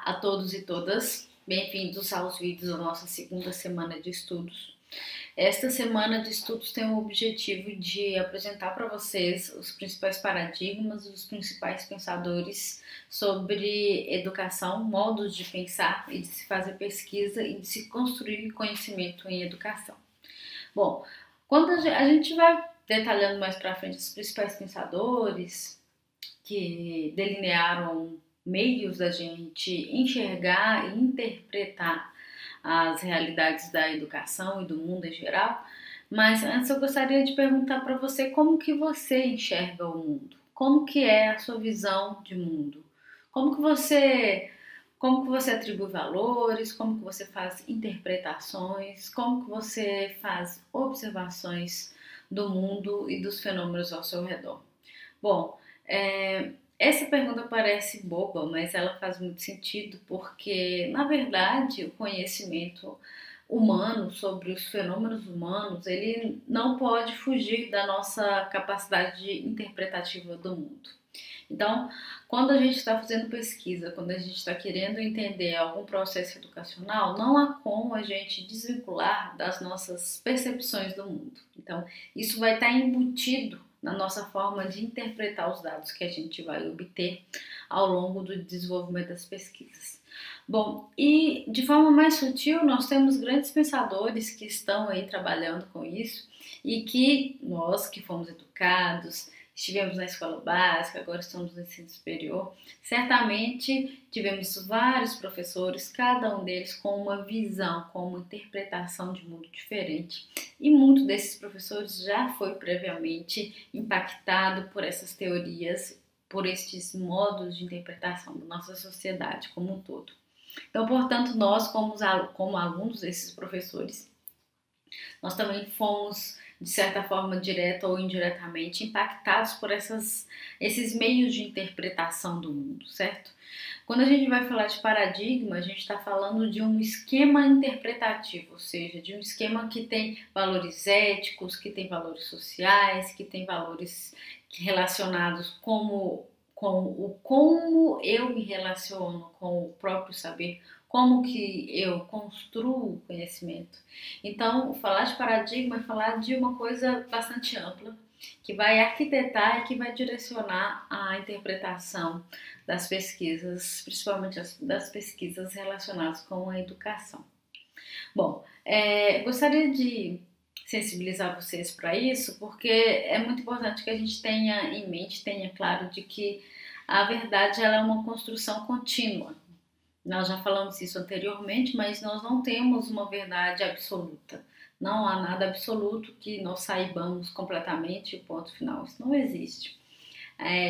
a todos e todas, bem-vindos aos vídeos da nossa segunda semana de estudos. Esta semana de estudos tem o objetivo de apresentar para vocês os principais paradigmas, os principais pensadores sobre educação, modos de pensar e de se fazer pesquisa e de se construir conhecimento em educação. Bom, quando a gente vai detalhando mais para frente os principais pensadores que delinearam meios da gente enxergar e interpretar as realidades da educação e do mundo em geral, mas antes eu gostaria de perguntar para você como que você enxerga o mundo, como que é a sua visão de mundo, como que você atribui valores, como que você faz interpretações, como que você faz observações do mundo e dos fenômenos ao seu redor. Bom, essa pergunta parece boba, mas ela faz muito sentido porque, na verdade, o conhecimento humano sobre os fenômenos humanos, ele não pode fugir da nossa capacidade interpretativa do mundo. Então, quando a gente está fazendo pesquisa, quando a gente está querendo entender algum processo educacional, não há como a gente desvincular das nossas percepções do mundo. Então, isso vai estar embutido na nossa forma de interpretar os dados que a gente vai obter ao longo do desenvolvimento das pesquisas. Bom, e de forma mais sutil, nós temos grandes pensadores que estão aí trabalhando com isso e que nós que fomos educados, estivemos na escola básica, agora estamos no ensino superior, certamente tivemos vários professores, cada um deles com uma visão, com uma interpretação de mundo diferente. E muitos desses professores já foi previamente impactado por essas teorias, por estes modos de interpretação da nossa sociedade como um todo. Então, portanto, nós, como alunos desses professores, nós também fomos, de certa forma, direta ou indiretamente, impactados por esses meios de interpretação do mundo, certo? Quando a gente vai falar de paradigma, a gente está falando de um esquema interpretativo, ou seja, de um esquema que tem valores éticos, que tem valores sociais, que tem valores relacionados com como eu me relaciono com o próprio saber, como que eu construo o conhecimento. Então, falar de paradigma é falar de uma coisa bastante ampla, que vai arquitetar e que vai direcionar a interpretação das pesquisas, principalmente das pesquisas relacionadas com a educação. Bom, gostaria de sensibilizar vocês para isso, porque é muito importante que a gente tenha em mente, tenha claro de que a verdade ela é uma construção contínua. Nós já falamos isso anteriormente, mas nós não temos uma verdade absoluta. Não há nada absoluto que nós saibamos completamente, ponto final. Isso não existe.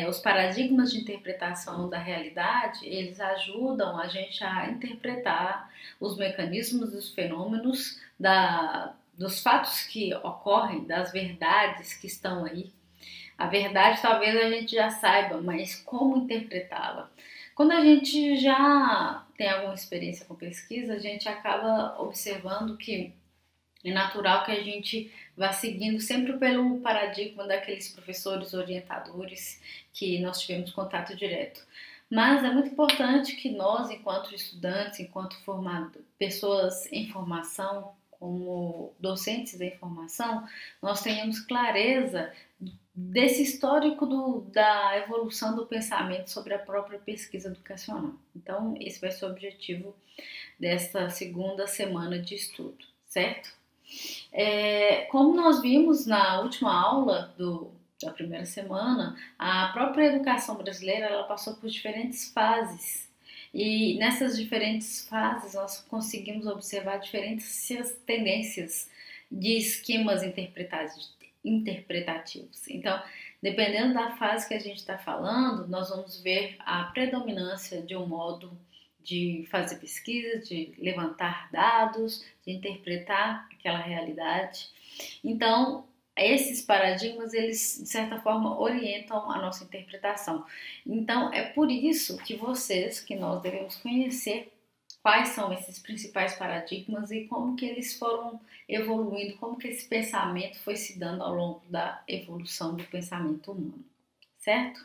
Os paradigmas de interpretação da realidade, eles ajudam a gente a interpretar os mecanismos dos fenômenos, dos fatos que ocorrem, das verdades que estão aí. A verdade talvez a gente já saiba, mas como interpretá-la? Quando a gente já tem alguma experiência com pesquisa, a gente acaba observando que é natural que a gente vá seguindo sempre pelo paradigma daqueles professores orientadores que nós tivemos contato direto. Mas é muito importante que nós, enquanto estudantes, enquanto pessoas em formação, como docentes em formação, nós tenhamos clareza desse histórico da evolução do pensamento sobre a própria pesquisa educacional. Então, esse vai ser o objetivo desta segunda semana de estudo, certo? Como nós vimos na última aula da primeira semana, a própria educação brasileira ela passou por diferentes fases. E nessas diferentes fases nós conseguimos observar diferentes tendências de esquemas interpretativos. Então, dependendo da fase que a gente está falando, nós vamos ver a predominância de um modo de fazer pesquisa, de levantar dados, de interpretar aquela realidade. Então, esses paradigmas, eles, de certa forma, orientam a nossa interpretação. Então, é por isso que nós devemos conhecer quais são esses principais paradigmas e como que eles foram evoluindo, como que esse pensamento foi se dando ao longo da evolução do pensamento humano, certo?